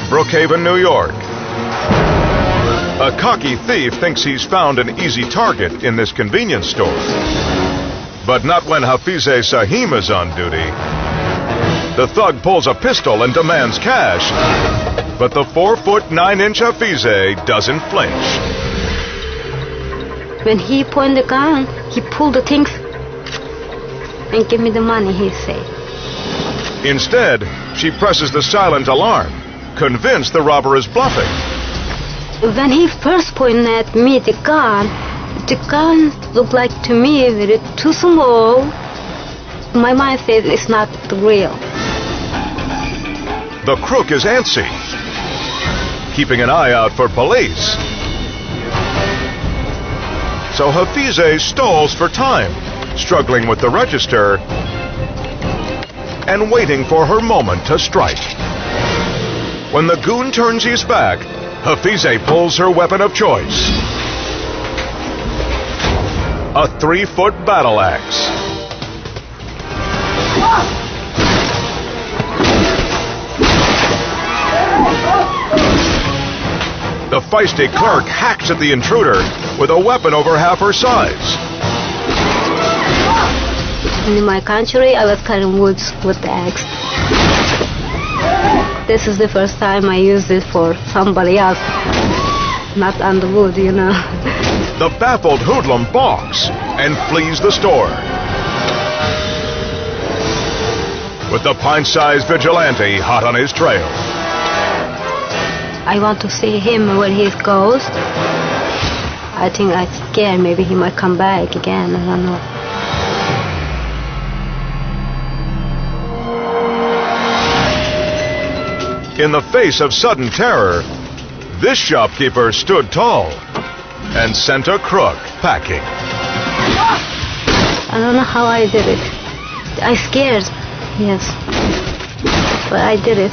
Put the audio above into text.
Brookhaven, New York. A cocky thief thinks he's found an easy target in this convenience store. But not when Hafize Sahim is on duty. The thug pulls a pistol and demands cash, but the 4'9" Hafize doesn't flinch. When he pointed the gun, he pulled the things and give me the money, he said. Instead, she presses the silent alarm, convinced the robber is bluffing. When he first pointed at me the gun looked like to me very too small. My mind said it's not real. The crook is antsy, keeping an eye out for police. So Hafize stalls for time, struggling with the register and waiting for her moment to strike. When the goon turns his back, Hafize pulls her weapon of choice. A 3-foot battle axe. The feisty clerk hacks at the intruder with a weapon over half her size. In my country, I was cutting woods with the axe. This is the first time I used it for somebody else, not on the wood, you know. The baffled hoodlum balks and flees the store. With the pint-sized vigilante hot on his trail. I want to see him where he goes. I think I'm scared. Maybe he might come back again. I don't know. In the face of sudden terror, this shopkeeper stood tall and sent a crook packing. I don't know how I did it. I scared, yes, but I did it.